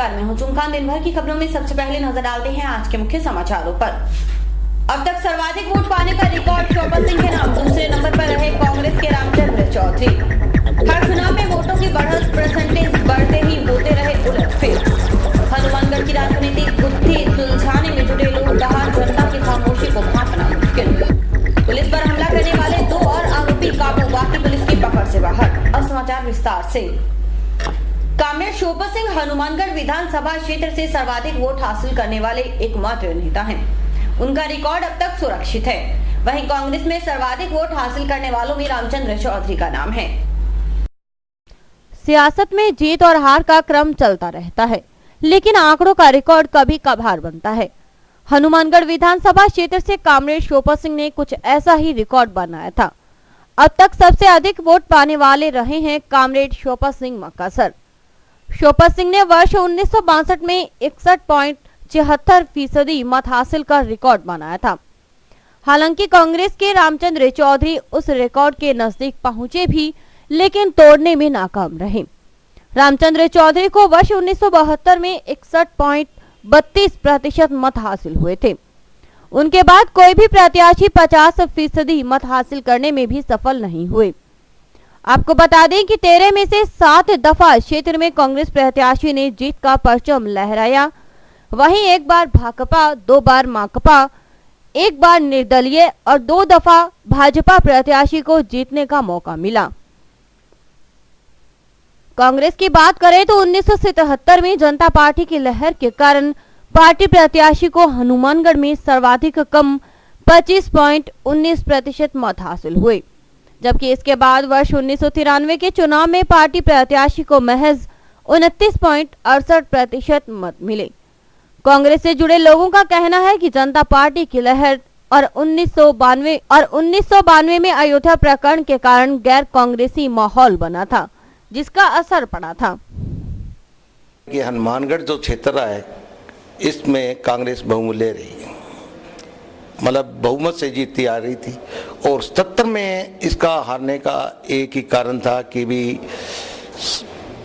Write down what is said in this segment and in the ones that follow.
नमस्कार, मैं हूं चुमखान। दिन भर की खबरों में सबसे पहले नजर डालते हैं आज के मुख्य समाचारों पर। अब तक सर्वाधिक वोट पाने का रिकॉर्ड शोभा सिंह के नाम। दूसरे नंबर पर रहे कांग्रेस के रामचंद्र चौधरी। हर चुनाव में वोटों की बढ़त परसेंटेज बढ़ते ही होते रहे उलटफेर। हनुमानगढ़ की राजनीतिक गुत्थी सुलझाने में जुटे लोग कहा, जनता की खामोशी को भांपना मुश्किल। पुलिस पर हमला करने वाले 2 और आरोपी काबू, बाकी पुलिस की पकड़ से बाहर। अब समाचार विस्तार से। कामरेड शोभा सिंह हनुमानगढ़ विधानसभा क्षेत्र से सर्वाधिक वोट हासिल करने वाले एकमात्र नेता हैं। उनका रिकॉर्ड अब तक सुरक्षित है। वहीं कांग्रेस में सर्वाधिक वोट हासिल करने वालों में रामचंद्र चौधरी का नाम है। सियासत में जीत और हार का क्रम चलता रहता है, लेकिन आंकड़ों का रिकॉर्ड कभी कभार बनता है। हनुमानगढ़ विधानसभा क्षेत्र से कामरेड शोभा सिंह ने कुछ ऐसा ही रिकॉर्ड बनाया था। अब तक सबसे अधिक वोट पाने वाले रहे हैं कामरेड शोभा सिंह मक्कासर। शोभा सिंह ने वर्ष 1962 में 61.76% मत हासिल कर रिकॉर्ड बनाया था। हालांकि कांग्रेस के रामचंद्र चौधरी उस रिकॉर्ड के नजदीक पहुंचे भी, लेकिन तोड़ने में नाकाम रहे। रामचंद्र चौधरी को वर्ष 1972 में 61.32% मत हासिल हुए थे। उनके बाद कोई भी प्रत्याशी 50% मत हासिल करने में भी सफल नहीं हुए। आपको बता दें कि 13 में से 7 दफा क्षेत्र में कांग्रेस प्रत्याशी ने जीत का परचम लहराया। वहीं एक बार भाकपा, 2 बार माकपा, 1 बार निर्दलीय और 2 दफा भाजपा प्रत्याशी को जीतने का मौका मिला। कांग्रेस की बात करें तो 1977 में जनता पार्टी की लहर के कारण पार्टी प्रत्याशी को हनुमानगढ़ में सर्वाधिक कम 25.19% मत हासिल हुए, जबकि इसके बाद वर्ष 1993 के चुनाव में पार्टी प्रत्याशी को महज 29.68% मत मिले। कांग्रेस से जुड़े लोगों का कहना है कि जनता पार्टी की लहर और 1992 में अयोध्या प्रकरण के कारण गैर कांग्रेसी माहौल बना था, जिसका असर पड़ा था। कि हनुमानगढ़ जो क्षेत्र है, इसमें कांग्रेस बहुमूल्य रही, मतलब बहुमत से जीतती आ रही थी। और 77 में इसका हारने का एक ही कारण था कि भी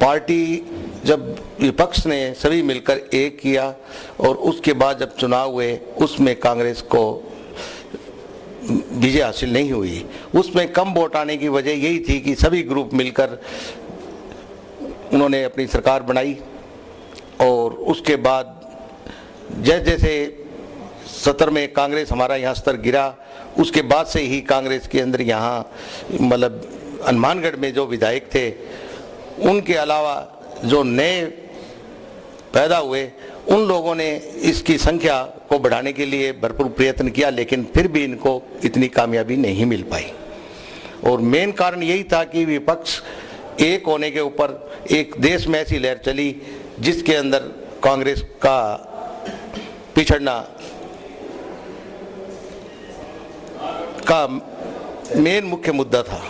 पार्टी जब विपक्ष ने सभी मिलकर एक किया और उसके बाद जब चुनाव हुए उसमें कांग्रेस को विजय हासिल नहीं हुई। उसमें कम वोट आने की वजह यही थी कि सभी ग्रुप मिलकर उन्होंने अपनी सरकार बनाई और उसके बाद जैसे जैसे 70 में कांग्रेस हमारा यहाँ स्तर गिरा, उसके बाद से ही कांग्रेस के अंदर यहाँ मतलब हनुमानगढ़ में जो विधायक थे उनके अलावा जो नए पैदा हुए उन लोगों ने इसकी संख्या को बढ़ाने के लिए भरपूर प्रयत्न किया, लेकिन फिर भी इनको इतनी कामयाबी नहीं मिल पाई। और मेन कारण यही था कि विपक्ष एक होने के ऊपर एक देश में ऐसी लहर चली जिसके अंदर कांग्रेस का पिछड़ना का मेन मुख्य मुद्दा था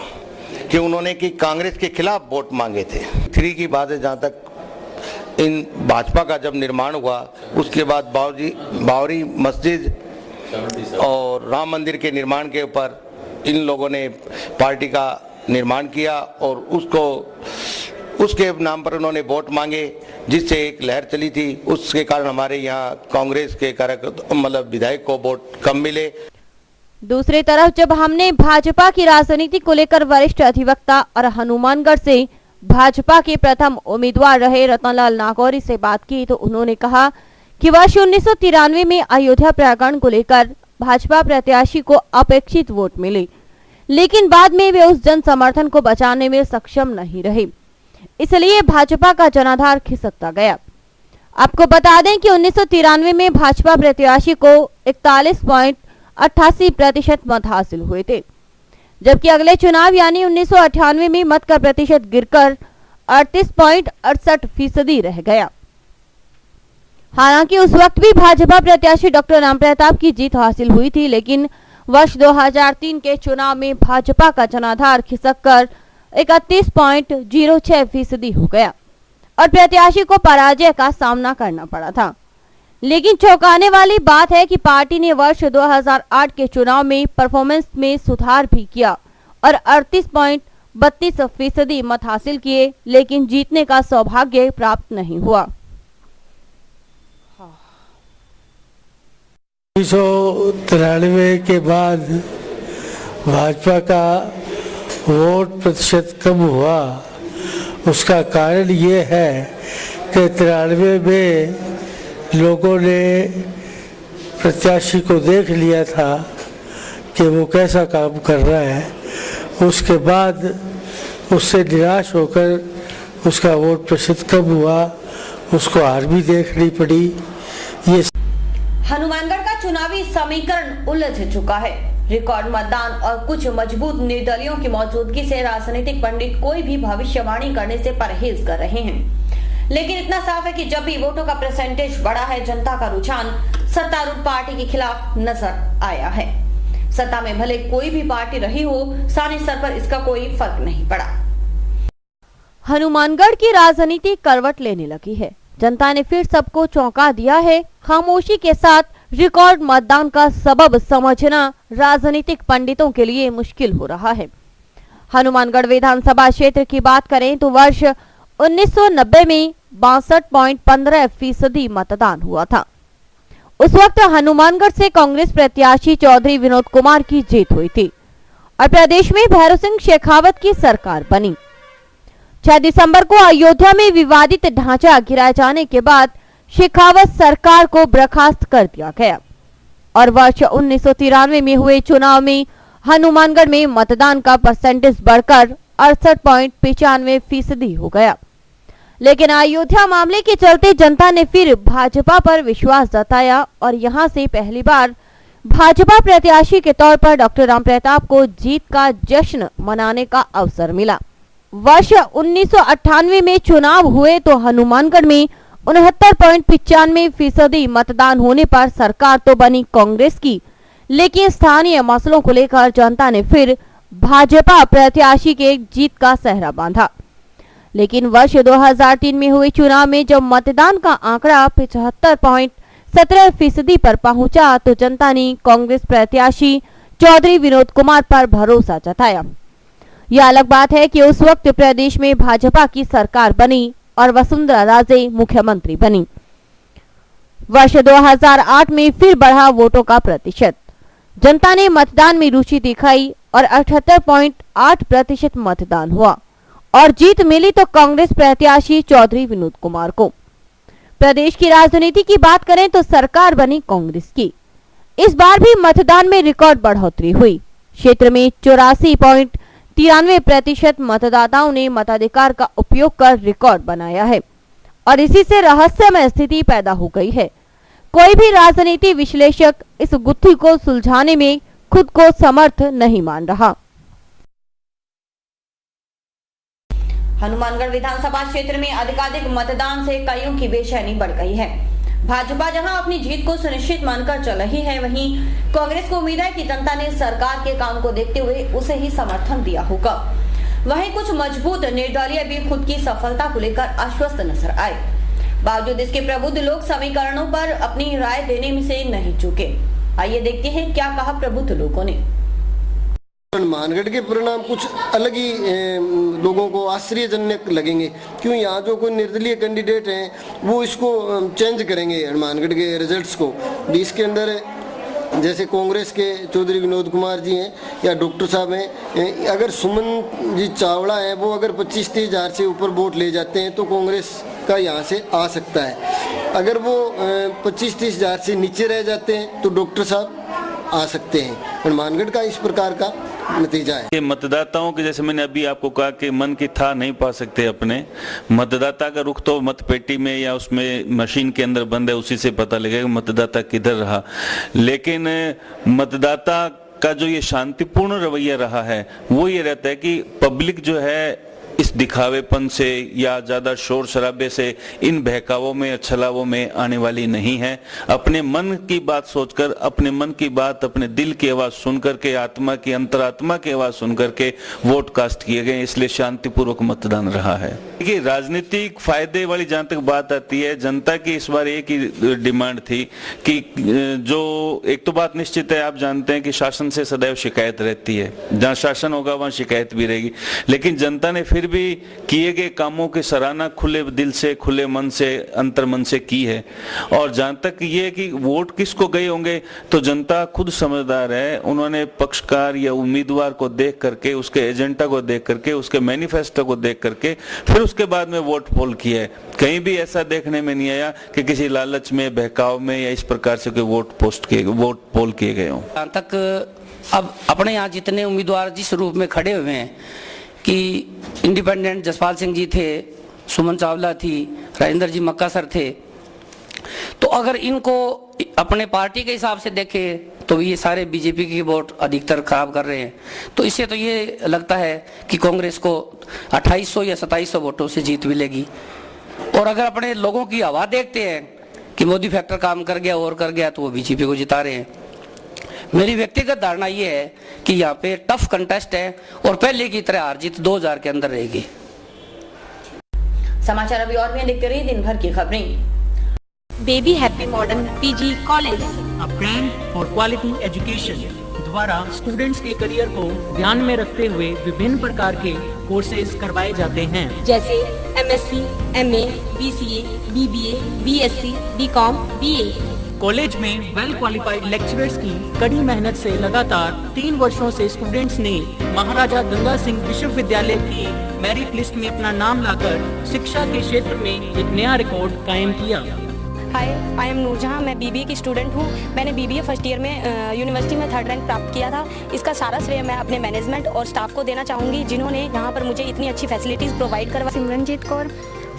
कि उन्होंने कि कांग्रेस के खिलाफ वोट मांगे थे। 3 की बात है, जहाँ तक इन भाजपा का जब निर्माण हुआ उसके बाद बावरी मस्जिद और राम मंदिर के निर्माण के ऊपर इन लोगों ने पार्टी का निर्माण किया और उसके नाम पर उन्होंने वोट मांगे, जिससे एक लहर चली थी। उसके कारण हमारे यहाँ कांग्रेस के मतलब विधायक को वोट कम मिले। दूसरी तरफ जब हमने भाजपा की राजनीति को लेकर वरिष्ठ अधिवक्ता और हनुमानगढ़ से भाजपा के प्रथम उम्मीदवार रहे रतनलाल नागौरी से बात की तो उन्होंने कहा कि वर्ष 1993 में अयोध्या प्रकरण को लेकर भाजपा प्रत्याशी को अपेक्षित वोट मिले, लेकिन बाद में वे उस जन समर्थन को बचाने में सक्षम नहीं रहे, इसलिए भाजपा का जनाधार खिसकता गया। आपको बता दें कि 1993 में भाजपा प्रत्याशी को 41.88% मत हासिल हुए थे, जबकि अगले चुनाव यानी 1998 में मत का प्रतिशत गिरकर 38.68% रह गया। हालांकि उस वक्त भी भाजपा प्रत्याशी डॉक्टर रामप्रताप की जीत हासिल हुई थी, लेकिन वर्ष 2003 के चुनाव में भाजपा का जनाधार खिसककर 31.06% हो गया और प्रत्याशी को पराजय का सामना करना पड़ा था। लेकिन चौंकाने वाली बात है कि पार्टी ने वर्ष 2008 के चुनाव में परफॉर्मेंस में सुधार भी किया और 38.32% मत हासिल किए, लेकिन जीतने का सौभाग्य प्राप्त नहीं हुआ। 1993 के बाद भाजपा का वोट प्रतिशत कम हुआ, उसका कारण ये है कि 93 में लोगों ने प्रत्याशी को देख लिया था कि वो कैसा काम कर रहा है। उसके बाद उससे निराश होकर उसका वोट प्रतिशत कम हुआ, उसको हार भी देखनी पड़ी। ये हनुमानगढ़ का चुनावी समीकरण उलझ चुका है। रिकॉर्ड मतदान और कुछ मजबूत निर्दलियों की मौजूदगी से राजनीतिक पंडित कोई भी भविष्यवाणी करने से परहेज कर रहे हैं। लेकिन इतना साफ है कि जब भी वोटों का परसेंटेज बढ़ा है, जनता का रुझान सत्तारूढ़ पार्टी के खिलाफ नजर आया है। सत्ता में भले कोई भी पार्टी रही हो, स्थानीय स्तर पर इसका कोई फर्क नहीं पड़ा। हनुमानगढ़ की राजनीति करवट लेने लगी है। जनता ने फिर सबको चौंका दिया है। खामोशी के साथ रिकॉर्ड मतदान का सबब समझना राजनीतिक पंडितों के लिए मुश्किल हो रहा है। हनुमानगढ़ विधानसभा क्षेत्र की बात करें तो वर्ष 1990 में 62.15% मतदान हुआ था। उस वक्त हनुमानगढ़ से कांग्रेस प्रत्याशी चौधरी विनोद कुमार की जीत हुई थी और प्रदेश में भैरव सिंह शेखावत की सरकार बनी। 6 दिसंबर को अयोध्या में विवादित ढांचा गिराए जाने के बाद शेखावत सरकार को बर्खास्त कर दिया गया और वर्ष 1993 में हुए चुनाव में हनुमानगढ़ में मतदान का परसेंटेज बढ़कर 68.95% हो गया। लेकिन अयोध्या मामले के चलते जनता ने फिर भाजपा पर विश्वास जताया और यहां से पहली बार भाजपा प्रत्याशी के तौर पर डॉक्टर रामप्रताप को जीत का जश्न मनाने का अवसर मिला। वर्ष 1998 में चुनाव हुए तो हनुमानगढ़ में 69.95% मतदान होने पर सरकार तो बनी कांग्रेस की, लेकिन स्थानीय मसलों को लेकर जनता ने फिर भाजपा प्रत्याशी के जीत का सेहरा बांधा। लेकिन वर्ष 2003 में हुए चुनाव में जब मतदान का आंकड़ा 75.17% पर पहुंचा तो जनता ने कांग्रेस प्रत्याशी चौधरी विनोद कुमार पर भरोसा जताया। यह अलग बात है कि उस वक्त प्रदेश में भाजपा की सरकार बनी और वसुंधरा राजे मुख्यमंत्री बनी। वर्ष 2008 में फिर बढ़ा वोटों का प्रतिशत। जनता ने मतदान में रुचि दिखाई और 78.8% मतदान हुआ और जीत मिली तो कांग्रेस प्रत्याशी चौधरी विनोद कुमार को। प्रदेश की राजनीति की बात करें तो सरकार बनी कांग्रेस की। इस बार भी मतदान में रिकॉर्ड बढ़ोतरी हुई। क्षेत्र में 84.93% मतदाताओं ने मताधिकार का उपयोग कर रिकॉर्ड बनाया है और इसी से रहस्यमय स्थिति पैदा हो गई है। कोई भी राजनीति विश्लेषक इस गुत्थी को सुलझाने में खुद को समर्थ नहीं मान रहा। हनुमानगढ़ विधानसभा क्षेत्र में अधिकाधिक मतदान से कईयों की बेचैनी बढ़ गई है। भाजपा जहां अपनी जीत को सुनिश्चित मानकर चल रही है, वहीं कांग्रेस को उम्मीद है कि जनता ने सरकार के काम को देखते हुए उसे ही समर्थन दिया होगा। वहीं कुछ मजबूत निर्दलीय भी खुद की सफलता को लेकर आश्वस्त नजर आए। बावजूद इसके प्रबुद्ध लोग समीकरणों पर अपनी राय देने में से नहीं चूके। आइए देखते हैं क्या कहा प्रबुद्ध लोगों ने। हनुमानगढ़ के परिणाम कुछ अलग ही लोगों को आश्चर्यजनक लगेंगे। क्यों? यहाँ जो कोई निर्दलीय कैंडिडेट हैं वो इसको चेंज करेंगे हनुमानगढ़ के रिजल्ट्स को। इसके अंदर जैसे कांग्रेस के चौधरी विनोद कुमार जी हैं या डॉक्टर साहब हैं, अगर सुमन जी चावड़ा हैं वो अगर 25-30 हज़ार से ऊपर वोट ले जाते हैं तो कांग्रेस का यहाँ से आ सकता है। अगर वो 25-30 हज़ार से नीचे रह जाते हैं तो डॉक्टर साहब आ सकते हैं। हनुमानगढ़ का इस प्रकार का नतीजा है। मतदाताओं के, जैसे मैंने अभी आपको कहा कि मन की था नहीं पा सकते अपने, मतदाता का रुख तो मतपेटी में या उसमें मशीन के अंदर बंद है, उसी से पता लगेगा मतदाता किधर रहा। लेकिन मतदाता का जो ये शांतिपूर्ण रवैया रहा है वो ये रहता है कि पब्लिक जो है इस दिखावेपन से या ज्यादा शोर शराबे से, इन बहकावों में, छलावों में आने वाली नहीं है। अपने मन की बात सोचकर, अपने मन की बात, अपने दिल की आवाज सुनकर के, आत्मा की, अंतरात्मा की आवाज सुनकर के वोट कास्ट किए गए, इसलिए शांतिपूर्वक मतदान रहा है। देखिए, राजनीतिक फायदे वाली जहां तक बात आती है, जनता की इस बार एक ही डिमांड थी कि जो एक तो बात निश्चित है, आप जानते हैं कि शासन से सदैव शिकायत रहती है, जहां शासन होगा वहां शिकायत भी रहेगी, लेकिन जनता ने फिर फिर भी किए गए कामों की सराहना खुले दिल से, खुले मन से, अंतर मन से की है। और जहां तक ये कि वोट किसको गए होंगे तो जनता खुद समझदार है। उन्होंने पक्षकार या उम्मीदवार को देख करके, उसके एजेंडा को देख करके, उसके मैनिफेस्टो को देख करके फिर उसके बाद में वोट पोल किया है। कहीं भी ऐसा देखने में नहीं आया कि किसी लालच में, बहकाव में या इस प्रकार से कोई वोट पोल किए गए हों। जहाँ तक अब अपने यहाँ जितने उम्मीदवार जिस रूप में खड़े हुए हैं कि इंडिपेंडेंट जसपाल सिंह जी थे, सुमन चावला थी, राजेंद्र जी मक्का सर थे, तो अगर इनको अपने पार्टी के हिसाब से देखें तो ये सारे बीजेपी की वोट अधिकतर खराब कर रहे हैं। तो इससे तो ये लगता है कि कांग्रेस को 2800 या 2700 वोटों से जीत मिलेगी। और अगर अपने लोगों की हवा देखते हैं कि मोदी फैक्टर काम कर गया और कर गया, तो वो बीजेपी को जिता रहे हैं। मेरी व्यक्तिगत धारणा ये है कि यहाँ पे टफ कंटेस्ट है और पहले की तरह हार जीत 2000 के अंदर रहेगी। समाचार अभी और भी देखते रहिए दिन भर की खबरें। Baby happy modern PG college, a brand for quality education द्वारा स्टूडेंट्स के करियर को ध्यान में रखते हुए विभिन्न प्रकार के कोर्सेज करवाए जाते हैं, जैसे MSc, MA, BCA, BBA, BSc, BCom, BA. College में वेल क्वालिफाइड लेक्चरर्स की कड़ी मेहनत से लगातार 3 वर्षों से स्टूडेंट्स ने महाराजा गंगा सिंह विश्वविद्यालय की मेरिट लिस्ट में अपना नाम लाकर शिक्षा के क्षेत्र में एक नया रिकॉर्ड कायम किया। हाय, आई एम नूरजहां। मैं बीबीए की स्टूडेंट हूं। मैंने बीबीए फर्स्ट ईयर में यूनिवर्सिटी में 3rd रैंक प्राप्त किया था। इसका सारा श्रेय मैं अपने मैनेजमेंट और स्टाफ को देना चाहूँगी, जिन्होंने यहाँ पर मुझे इतनी अच्छी फैसिलिटीज़ प्रोवाइड करवा। Simranjeet Kaur,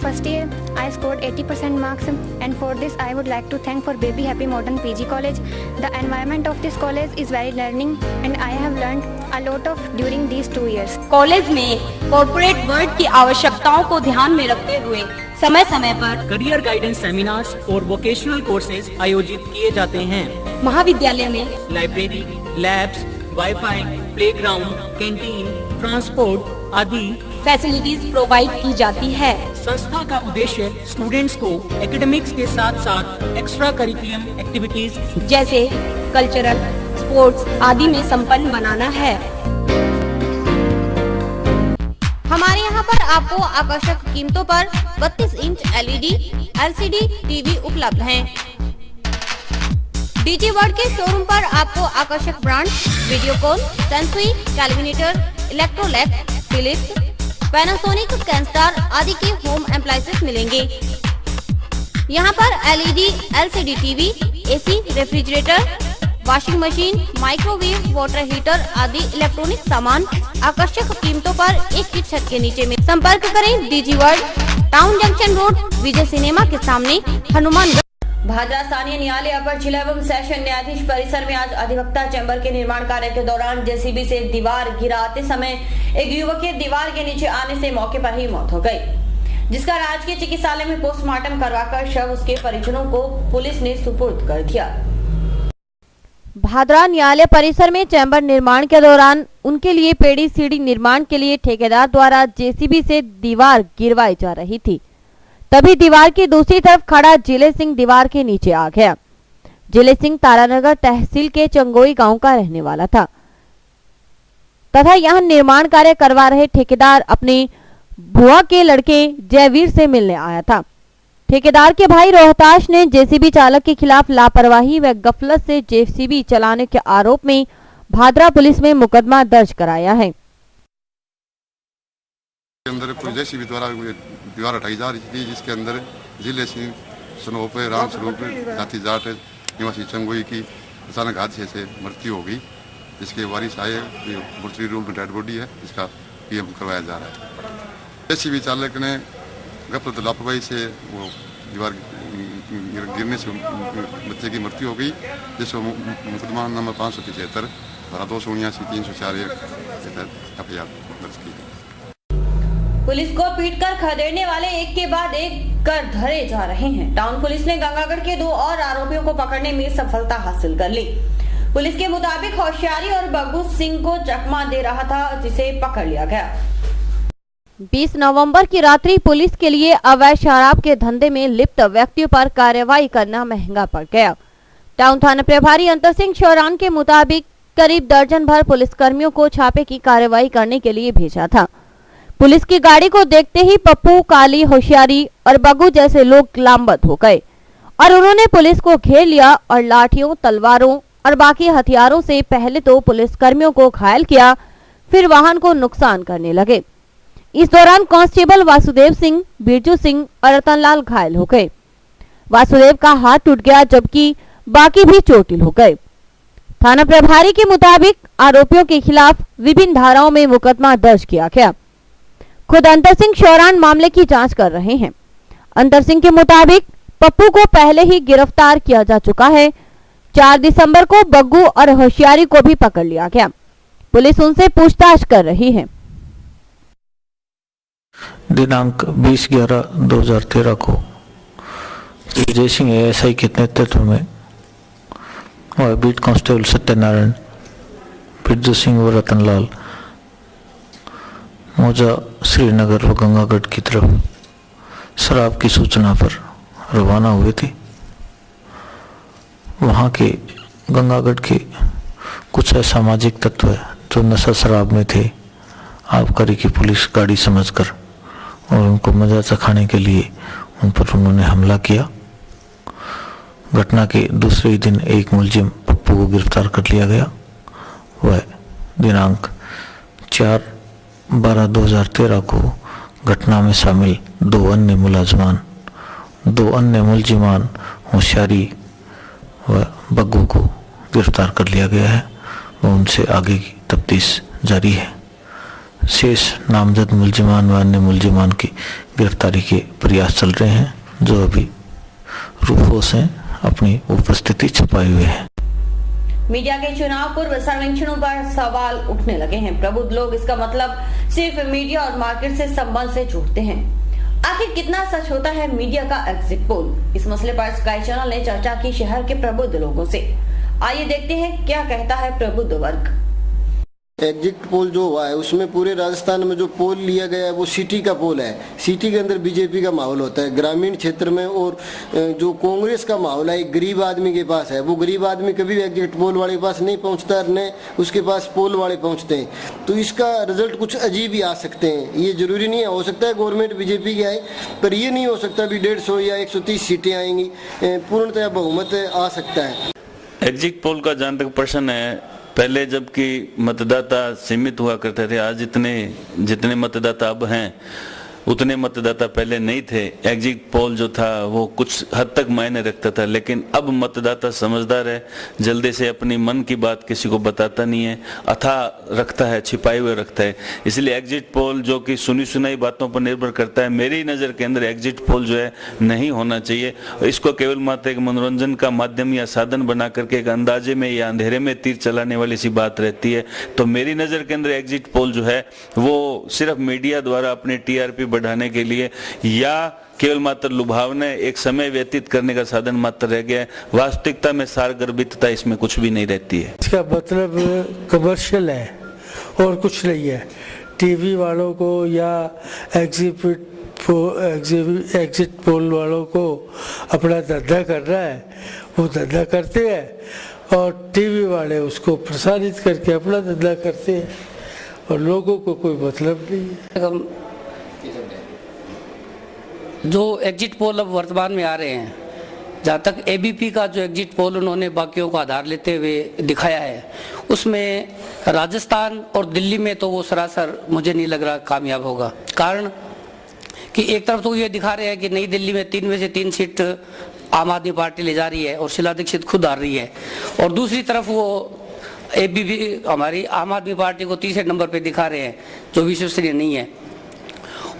first year I scored 80% marks, and for this I would like to thank for Baby Happy Modern PG College. The environment of this college is very learning and I have learned a lot of during these 2 years. College में corporate world की आवश्यकताओं को ध्यान में रखते हुए समय समय पर करियर गाइडेंस सेमिनार्स और वोकेशनल कोर्सेज आयोजित किए जाते हैं। महाविद्यालय में library, labs, wifi, playground, canteen, transport आदि फैसिलिटीज प्रोवाइड की जाती है। संस्था का उद्देश्य स्टूडेंट्स को एकेडमिक्स के साथ साथ एक्स्ट्रा करिकुलम एक्टिविटीज जैसे कल्चरल, स्पोर्ट्स आदि में संपन्न बनाना है। हमारे यहाँ पर आपको आकर्षक कीमतों पर 32 इंच LED, LCD टीवी उपलब्ध हैं। डीजी वर्ल्ड के शोरूम पर आपको आकर्षक brand Videocon, Sansui, Kelvinator, Electrolux, Philips, Panasonic, Kenstar आदि के होम एप्लायंसेस मिलेंगे। यहाँ पर LED, LCD TV, AC, refrigerator, washing machine, microwave, water heater आदि इलेक्ट्रॉनिक सामान आकर्षक कीमतों पर एक ही छत के नीचे में। संपर्क करें DG world, town junction road, Vijay cinema के सामने, हनुमानगढ़। भादरा स्थानीय न्यायालय अपर जिला एवं सेशन न्यायाधीश परिसर में आज अधिवक्ता चैम्बर के निर्माण कार्य के दौरान जेसीबी से दीवार गिराते समय एक युवक के दीवार के नीचे आने से मौके पर ही मौत हो गई, जिसका राजकीय चिकित्सालय में पोस्टमार्टम करवाकर शव उसके परिजनों को पुलिस ने सुपुर्द कर दिया। भादरा न्यायालय परिसर में चैम्बर निर्माण के दौरान उनके लिए पेड़ी सीढ़ी निर्माण के लिए ठेकेदार द्वारा जेसीबी से दीवार गिरवाई जा रही थी। तभी दीवार की दूसरी तरफ खड़ा जिले सिंह दीवार के नीचे आ गया। जिले सिंह तारानगर तहसील के चंगोई गांव का रहने वाला था तथा यहां निर्माण कार्य करवा रहे ठेकेदार अपने बुआ के लड़के जयवीर से मिलने आया था। ठेकेदार के भाई रोहताश ने जेसीबी चालक के खिलाफ लापरवाही व गफलत से जेसीबी चलाने के आरोप में भादरा पुलिस में मुकदमा दर्ज कराया है। अंदर कोई जेसीबी द्वारा दीवार हटाई जा रही थी, जिसके अंदर जिले सिंह सनोप राम स्वरूप जाति जाट निवासी चंगोई की अचानक हादसे से मृत्यु हो गई, जिसके वारिस आए मोर्चरी रूम में डेड बॉडी है, जिसका पीएम करवाया जा रहा है। जेसीबी चालक ने गफलत लापरवाही से वो दीवार गिरने से बच्चे की मृत्यु हो गई, जिसको मुकदमा नंबर 575 धारा 279 304 FIR दर्ज की। पुलिस को पीटकर खदेड़ने वाले एक के बाद एक कर धरे जा रहे हैं। टाउन पुलिस ने गंगागढ़ के 2 और आरोपियों को पकड़ने में सफलता हासिल कर ली। पुलिस के मुताबिक होशियारी और बग्गू सिंह को चकमा दे रहा था, जिसे पकड़ लिया गया। 20 नवंबर की रात्रि पुलिस के लिए अवैध शराब के धंधे में लिप्त व्यक्तियों पर कार्रवाई करना महंगा पड़ गया। टाउन थाना प्रभारी अंतर सिंह शौरान के मुताबिक करीब दर्जन भर पुलिसकर्मियों को छापे की कार्रवाई करने के लिए भेजा था। पुलिस की गाड़ी को देखते ही पप्पू, काली, होशियारी और बग्गू जैसे लोग लामबंद हो गए और उन्होंने पुलिस को घेर लिया और लाठियों, तलवारों और बाकी हथियारों से पहले तो पुलिस कर्मियों को घायल किया, फिर वाहन को नुकसान करने लगे। इस दौरान कांस्टेबल वासुदेव सिंह, बिरजू सिंह और रतनलाल घायल हो गए। वासुदेव का हाथ टूट गया जबकि बाकी भी चोटिल हो गए। थाना प्रभारी के मुताबिक आरोपियों के खिलाफ विभिन्न धाराओं में मुकदमा दर्ज किया गया। खुद अंतर सिंह शौरान मामले की जांच कर रहे हैं। अंतर सिंह के मुताबिक पप्पू को पहले ही गिरफ्तार किया जा चुका है। 4 दिसंबर को बग्गू और होशियारी को भी पकड़ लिया गया। पुलिस उनसे पूछताछ कर रही है। दिनांक 20/11/2013 को जय सिंह एएसआई के नेतृत्व में और बीट कांस्टेबल सत्यनारायण, बिरजू सिंह व रतनलाल मौजा श्रीनगर व गंगागढ़ की तरफ शराब की सूचना पर रवाना हुए थे। वहाँ के गंगागढ़ के कुछ असामाजिक तत्व जो नशा शराब में थे, आबकारी की पुलिस गाड़ी समझकर और उनको मजा चखाने के लिए उन पर उन्होंने हमला किया। घटना के दूसरे ही दिन एक मुलजिम पप्पू को गिरफ्तार कर लिया गया। वह दिनांक 4/12/2013 को घटना में शामिल 2 अन्य मुलजिमान होशियारी व बग्गू को गिरफ्तार कर लिया गया है और उनसे आगे की तफ्तीश जारी है। शेष नामजद मुलजिमान व अन्य मुलजिमान की गिरफ्तारी के प्रयास चल रहे हैं, जो अभी रूपों से अपनी उपस्थिति छुपाए हुए हैं। मीडिया के चुनाव पूर्व सर्वेक्षणों पर सवाल उठने लगे हैं। प्रबुद्ध लोग इसका मतलब सिर्फ मीडिया और मार्केट से संबंध से जोड़ते हैं। आखिर कितना सच होता है मीडिया का एग्जिट पोल? इस मसले पर स्काई चैनल ने चर्चा की शहर के प्रबुद्ध लोगों से। आइए देखते हैं क्या कहता है प्रबुद्ध वर्ग। एग्जिट पोल जो हुआ है उसमें पूरे राजस्थान में जो पोल लिया गया है वो सिटी का पोल है। सिटी के अंदर बीजेपी का माहौल होता है। ग्रामीण क्षेत्र में और जो कांग्रेस का माहौल है, एक गरीब आदमी के पास है। वो गरीब आदमी कभी भी एग्जिट पोल वाले के पास नहीं पहुंचता, न उसके पास पोल वाले पहुंचते हैं। तो इसका रिजल्ट कुछ अजीब ही आ सकते हैं। ये जरूरी नहीं है, हो सकता है गवर्नमेंट बीजेपी की आए, पर ये नहीं हो सकता भी 150 या 130 सीटें आएंगी। पूर्णतः बहुमत आ सकता है। एग्जिट पोल का जहाँ तक प्रश्न है, पहले जबकि मतदाता सीमित हुआ करते थे, आज जितने मतदाता अब हैं उतने मतदाता पहले नहीं थे। एग्जिट पोल जो था वो कुछ हद तक मायने रखता था, लेकिन अब मतदाता समझदार है, जल्दी से अपनी मन की बात किसी को बताता नहीं है, अथाह रखता है, छिपाए हुए रखता है। इसलिए एग्जिट पोल जो कि सुनी सुनाई बातों पर निर्भर करता है, मेरी नज़र के अंदर एग्जिट पोल जो है नहीं होना चाहिए। इसको केवल मात्र एक मनोरंजन का माध्यम या साधन बना करके एक अंदाजे में या अंधेरे में तीर चलाने वाली सी बात रहती है। तो मेरी नज़र के अंदर एग्जिट पोल जो है वो सिर्फ मीडिया द्वारा अपने टीआरपी बढ़ाने के लिए या केवल मात्र लुभावने, एक समय व्यतीत करने का साधन मात्र रह गया है। वास्तविकता में सारगर्भितता इसमें कुछ भी नहीं रहती है। इसका मतलब कमर्शियल है और कुछ नहीं है। टीवी वालों को या एग्जिट पोल वालों को अपना धंधा करना है, वो धंधा करते हैं और टीवी वाले उसको प्रसारित करके अपना धंधा करते हैं और लोगों को कोई मतलब नहीं है। जो एग्जिट पोल अब वर्तमान में आ रहे हैं, जहाँ तक एबीपी का जो एग्जिट पोल उन्होंने बाकियों को आधार लेते हुए दिखाया है, उसमें राजस्थान और दिल्ली में तो वो सरासर मुझे नहीं लग रहा कामयाब होगा। कारण कि एक तरफ तो ये दिखा रहे हैं कि नई दिल्ली में 3 में से 3 सीट आम आदमी पार्टी ले जा रही है और शीला दीक्षित खुद हार रही है, और दूसरी तरफ वो एबीपी हमारी आम आदमी पार्टी को तीसरे नंबर पे दिखा रहे हैं जो विश्वसनीय नहीं है।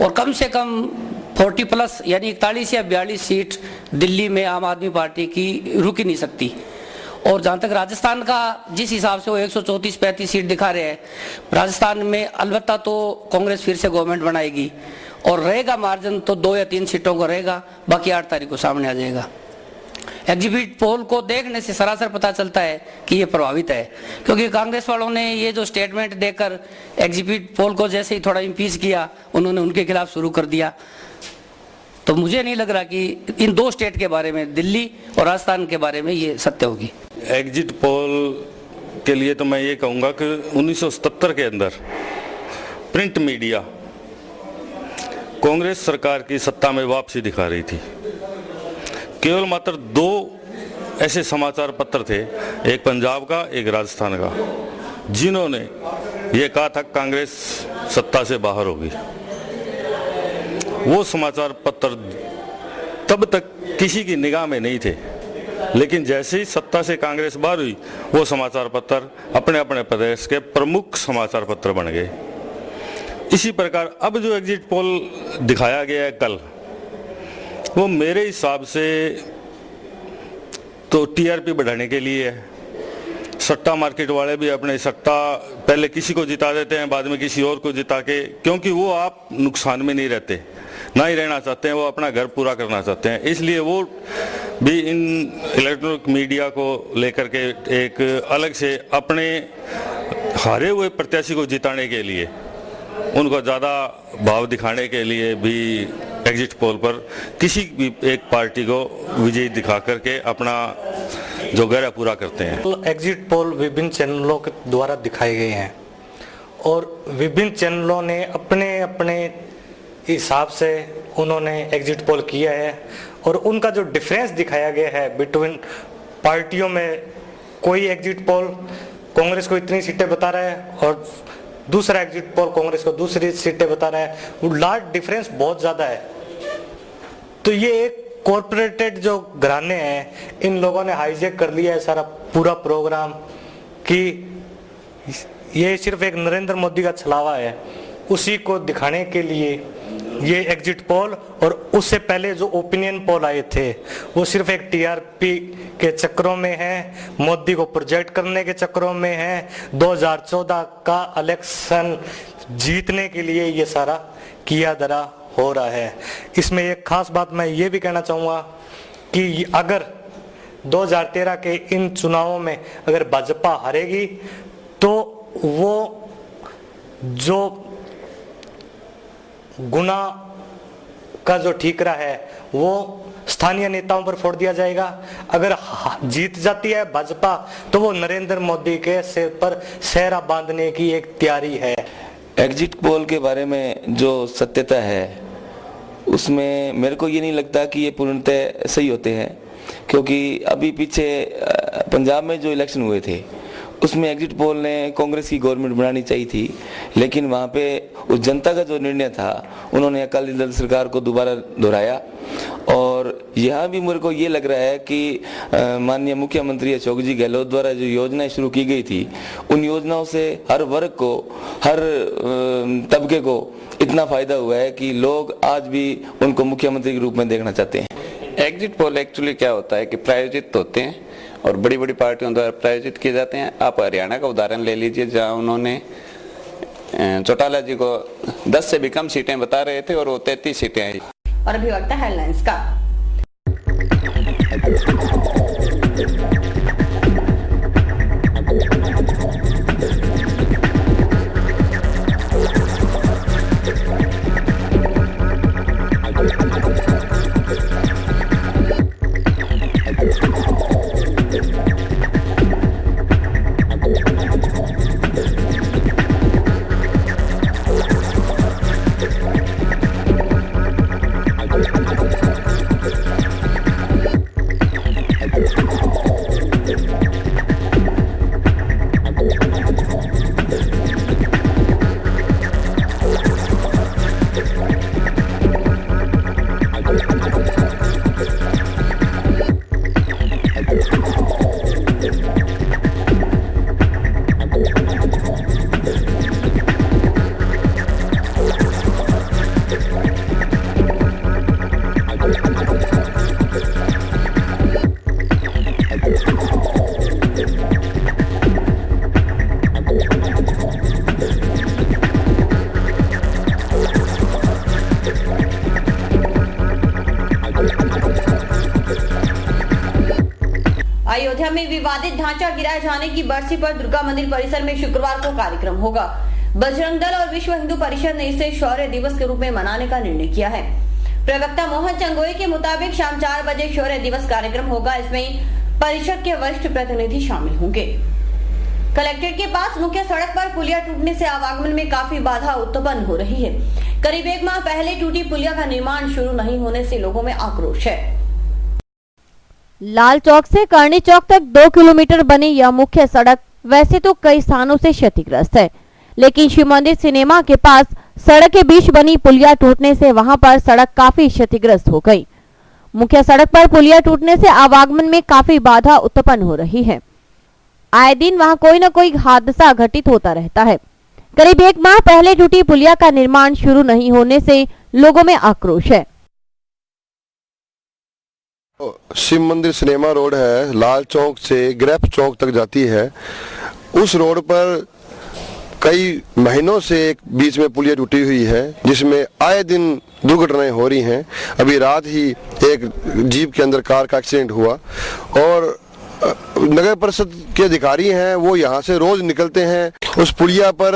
और कम से कम 40+ यानी 41 या 42 सीट दिल्ली में आम आदमी पार्टी की रुक ही नहीं सकती। और जहाँ तक राजस्थान का जिस हिसाब से वो 134-35 सीट दिखा रहे हैं, राजस्थान में अलबत्ता तो कांग्रेस फिर से गवर्नमेंट बनाएगी और रहेगा मार्जिन तो 2 या 3 सीटों को रहेगा, बाकी 8 तारीख को सामने आ जाएगा। एग्जिट पोल को देखने से सरासर पता चलता है कि ये प्रभावित है, क्योंकि कांग्रेस वालों ने ये जो स्टेटमेंट देकर एग्जिट पोल को जैसे ही थोड़ा इम्पीच किया, उन्होंने उनके खिलाफ शुरू कर दिया। तो मुझे नहीं लग रहा कि इन 2 स्टेट के बारे में, दिल्ली और राजस्थान के बारे में ये सत्य होगी। एग्जिट पोल के लिए तो मैं ये कहूँगा कि 1977 के अंदर प्रिंट मीडिया कांग्रेस सरकार की सत्ता में वापसी दिखा रही थी। केवल मात्र 2 ऐसे समाचार पत्र थे, एक पंजाब का, एक राजस्थान का, जिन्होंने ये कहा था कांग्रेस सत्ता से बाहर होगी। वो समाचार पत्र तब तक किसी की निगाह में नहीं थे, लेकिन जैसे ही सत्ता से कांग्रेस बाहर हुई, वो समाचार पत्र अपने अपने प्रदेश के प्रमुख समाचार पत्र बन गए। इसी प्रकार अब जो एग्जिट पोल दिखाया गया है कल, वो मेरे हिसाब से तो टीआरपी बढ़ाने के लिए है। सट्टा मार्केट वाले भी अपने सट्टा पहले किसी को जिता देते हैं, बाद में किसी और को जिता के, क्योंकि वो आप नुकसान में नहीं रहते, ना ही रहना चाहते हैं, वो अपना घर पूरा करना चाहते हैं। इसलिए वो भी इन इलेक्ट्रॉनिक मीडिया को लेकर के एक अलग से अपने हारे हुए प्रत्याशी को जिताने के लिए, उनको ज़्यादा भाव दिखाने के लिए भी एग्जिट पोल पर किसी भी एक पार्टी को विजयी दिखा करके अपना जो गैर पूरा करते हैं। एग्जिट पोल विभिन्न चैनलों के द्वारा दिखाए गए हैं और विभिन्न चैनलों ने अपने अपने हिसाब से उन्होंने एग्जिट पोल किया है और उनका जो डिफरेंस दिखाया गया है बिटवीन पार्टियों में, कोई एग्जिट पोल कांग्रेस को इतनी सीटें बता रहा है और दूसरा एग्जिट पोल कांग्रेस को दूसरी सीटें बता रहा है, वो लार्ज डिफरेंस बहुत ज्यादा है। तो ये एक कॉर्पोरेटेड जो घराने हैं, इन लोगों ने हाईजैक कर लिया है सारा पूरा प्रोग्राम कि ये सिर्फ एक नरेंद्र मोदी का छलावा है, उसी को दिखाने के लिए ये एग्जिट पोल और उससे पहले जो ओपिनियन पोल आए थे वो सिर्फ एक टीआरपी के चक्रों में है, मोदी को प्रोजेक्ट करने के चक्रों में है, 2014 का इलेक्शन जीतने के लिए ये सारा किया धरा हो रहा है। इसमें एक खास बात मैं ये भी कहना चाहूँगा कि अगर 2013 के इन चुनावों में अगर भाजपा हारेगी तो वो जो गुना का जो ठीकरा है वो स्थानीय नेताओं पर फोड़ दिया जाएगा। अगर जीत जाती है भाजपा तो वो नरेंद्र मोदी के सिर पर सेहरा बांधने की एक तैयारी है। एग्जिट पोल के बारे में जो सत्यता है उसमें मेरे को ये नहीं लगता कि ये पूर्णतः सही होते हैं, क्योंकि अभी पीछे पंजाब में जो इलेक्शन हुए थे उसमें एग्जिट पोल ने कांग्रेस की गवर्नमेंट बनानी चाहिए थी, लेकिन वहाँ पे उस जनता का जो निर्णय था उन्होंने अकाली दल सरकार को दोबारा दोहराया। और यहाँ भी मेरे को ये लग रहा है कि माननीय मुख्यमंत्री अशोक जी गहलोत द्वारा जो योजनाएं शुरू की गई थी, उन योजनाओं से हर वर्ग को, हर तबके को इतना फायदा हुआ है कि लोग आज भी उनको मुख्यमंत्री के रूप में देखना चाहते हैं। एग्जिट पोल एक्चुअली क्या होता है कि प्रायोजित होते हैं और बड़ी बड़ी पार्टियों द्वारा प्रायोजित किए जाते हैं। आप हरियाणा का उदाहरण ले लीजिए, जहां उन्होंने चौटाला जी को 10 से भी कम सीटें बता रहे थे और वो 33 सीटें आई। और अभी वक्त है हेडलाइंस का। अयोध्या में विवादित ढांचा गिराए जाने की बरसी पर दुर्गा मंदिर परिसर में शुक्रवार को कार्यक्रम होगा। बजरंग दल और विश्व हिंदू परिषद ने इसे शौर्य दिवस के रूप में मनाने का निर्णय किया है। प्रवक्ता मोहन चंगोई के मुताबिक शाम 4 बजे शौर्य दिवस कार्यक्रम होगा। इसमें परिषद के वरिष्ठ प्रतिनिधि शामिल होंगे। कलेक्ट्रेट के पास मुख्य सड़क पर पुलिया टूटने से आवागमन में काफी बाधा उत्पन्न हो रही है। करीब 1 माह पहले टूटी पुलिया का निर्माण शुरू नहीं होने से लोगों में आक्रोश है। लाल चौक से करनी चौक तक 2 किलोमीटर बनी यह मुख्य सड़क वैसे तो कई स्थानों से क्षतिग्रस्त है, लेकिन शिव मंदिर सिनेमा के पास सड़क के बीच बनी पुलिया टूटने से वहां पर सड़क काफी क्षतिग्रस्त हो गई। मुख्य सड़क पर पुलिया टूटने से आवागमन में काफी बाधा उत्पन्न हो रही है। आए दिन वहां कोई न कोई हादसा घटित होता रहता है। करीब 1 माह पहले टूटी पुलिया का निर्माण शुरू नहीं होने से लोगों में आक्रोश है। शिव मंदिर सिनेमा रोड है, लाल चौक से ग्रेफ चौक तक जाती है। उस रोड पर कई महीनों से एक बीच में पुलिया टूटी हुई है, जिसमें आए दिन दुर्घटनाएं हो रही हैं। अभी रात ही एक जीप के अंदर कार का एक्सीडेंट हुआ और नगर परिषद के अधिकारी हैं, वो यहाँ से रोज निकलते हैं। उस पुलिया पर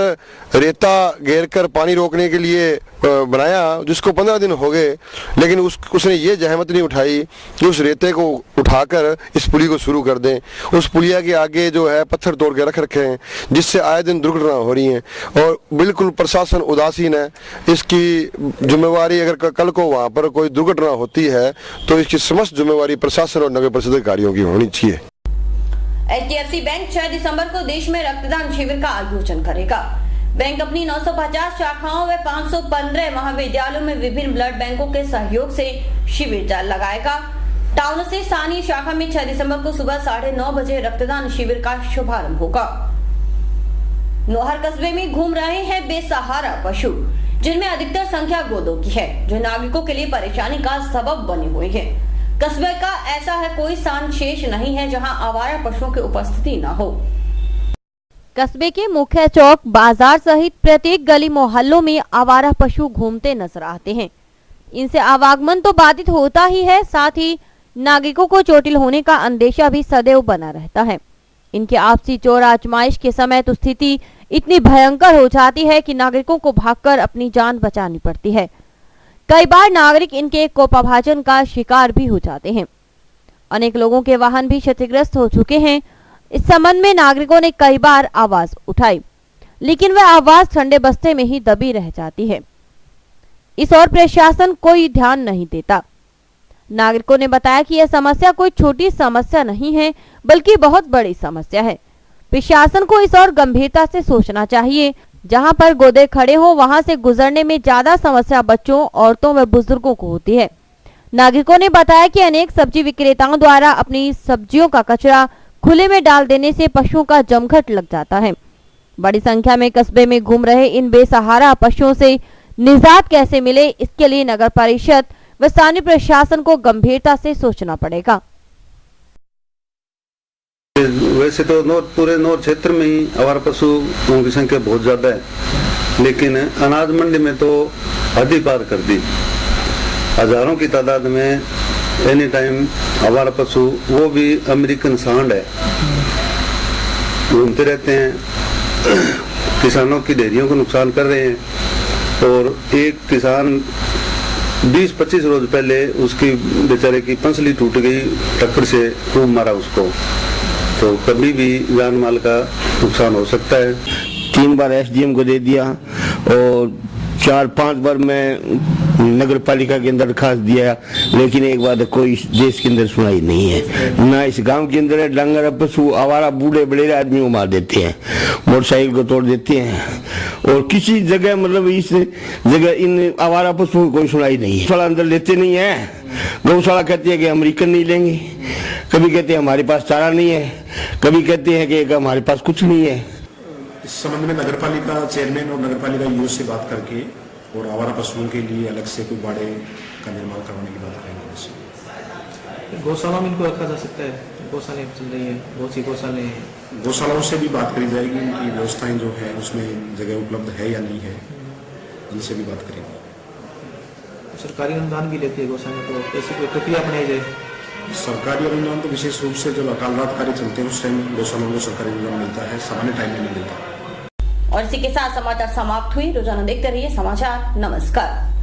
रेता घेरकर पानी रोकने के लिए बनाया, जिसको 15 दिन हो गए, लेकिन उसने ये जहमत नहीं उठाई कि उस रेते को उठाकर इस पुली को शुरू कर दें। उस पुलिया के आगे जो है पत्थर तोड़ के रख रखे हैं, जिससे आए दिन दुर्घटना हो रही हैं और बिल्कुल प्रशासन उदासीन है। इसकी जिम्मेवारी अगर कल को वहाँ पर कोई दुर्घटना होती है तो इसकी समस्त जिम्मेवारी प्रशासन और नगर परिषद अधिकारियों की होनी चाहिए। HDFC बैंक 6 दिसंबर को देश में रक्तदान शिविर का आयोजन करेगा। बैंक अपनी 950 शाखाओं व 515 महाविद्यालयों में विभिन्न ब्लड बैंकों के सहयोग से शिविर लगाएगा। टाउन से स्थानीय शाखा में 6 दिसंबर को सुबह 9:30 बजे रक्तदान शिविर का शुभारंभ होगा। नोहर कस्बे में घूम रहे हैं बेसहारा पशु, जिनमें अधिकतर संख्या गोदों की है, जो नागरिकों के लिए परेशानी का सबब बने हुए हैं। कस्बे का ऐसा है कोई स्थान शेष नहीं है जहां आवारा पशुओं की उपस्थिति न हो। कस्बे के मुख्य चौक, बाजार सहित प्रत्येक गली मोहल्लों में आवारा पशु घूमते नजर आते हैं। इनसे आवागमन तो बाधित होता ही है, साथ ही नागरिकों को चोटिल होने का अंदेशा भी सदैव बना रहता है। इनके आपसी चोर आजमाइश के समय तो स्थिति इतनी भयंकर हो जाती है कि नागरिकों को भागकर अपनी जान बचानी पड़ती है। कई बार नागरिक इनके कोपाभाजन का शिकार भी हो जाते हैं। अनेक लोगों के वाहन भी क्षतिग्रस्त हो चुके हैं। इस संबंध में नागरिकों ने कई बार आवाज उठाई, लेकिन वह आवाज ठंडे बस्ते में ही दबी रह जाती है। इस ओर प्रशासन कोई ध्यान नहीं देता। नागरिकों ने बताया कि यह समस्या कोई छोटी समस्या नहीं है, बल्कि बहुत बड़ी समस्या है। प्रशासन को इस ओर गंभीरता से सोचना चाहिए। जहां पर गोदे खड़े हो, वहां से गुजरने में ज्यादा समस्या बच्चों, औरतों व बुजुर्गों को होती है। नागरिकों ने बताया कि अनेक सब्जी विक्रेताओं द्वारा अपनी सब्जियों का कचरा खुले में डाल देने से पशुओं का जमघट लग जाता है। बड़ी संख्या में कस्बे में घूम रहे इन बेसहारा पशुओं से निजात कैसे मिले, इसके लिए नगर परिषद व स्थानीय प्रशासन को गंभीरता से सोचना पड़ेगा। वैसे तो पूरे नौर क्षेत्र में ही आवारा पशुओं की संख्या बहुत ज्यादा है, लेकिन अनाज मंडी में तो हद ही पार कर दी। हजारों की तादाद में एनी टाइम आवारा पशु, वो भी अमेरिकन सांड है, घूमते रहते हैं। किसानों की डेयरियों को नुकसान कर रहे हैं और एक किसान 20-25 रोज पहले उसकी बेचारे की पंसली टूट गई, टक्कर से खूब मारा उसको, तो कभी भी जान माल का नुकसान हो सकता है। 3 बार SDM को दे दिया और 4-5 बार मैं नगर पालिका के अंदर दरखास्त दिया, लेकिन एक बात कोई देश के अंदर सुनाई नहीं है। ना इस गांव के अंदर डांगर पशु आवारा बूढ़े बड़े आदमी को मार देते हैं, मोटरसाइकिल को तोड़ देते हैं और किसी जगह मतलब इस जगह इन आवारा पशुओं को कोई सुनाई नहीं है। गौशाला अंदर लेते नहीं है। गौशाला कहती है कि अमेरिकन नहीं लेंगे, कभी कहते हैं हमारे पास चारा नहीं है, कभी कहते हैं कि हमारे पास कुछ नहीं है। इस संबंध में नगर पालिका चेयरमैन और नगर पालिका यूथ से बात करके और आवारा पशुओं के लिए अलग से कोई बाड़े का निर्माण करवाने की बात करेंगे। गौशाला में इनको रखा जा सकता है, गौशालाएं चल रही है, बहुत सी गौशालाएं हैं। गौशालाओं से भी बात करी जाएगी, उनकी व्यवस्थाएं जो है उसमें जगह उपलब्ध है या नहीं है, उनसे भी बात करेंगे। सरकारी अनुदान भी लेती है गौशाला, तो कैसी कोई प्रक्रिया अपनाई जाए। सरकारी अनुदान तो विशेष रूप से जब अकाल रात कार्य चलते हैं उस टाइम गौशालाओं को सरकारी अनुदान मिलता है, सामान्य टाइम में नहीं मिलता। और इसी के साथ समाचार समाप्त हुए। रोजाना देखते रहिए समाचार। नमस्कार।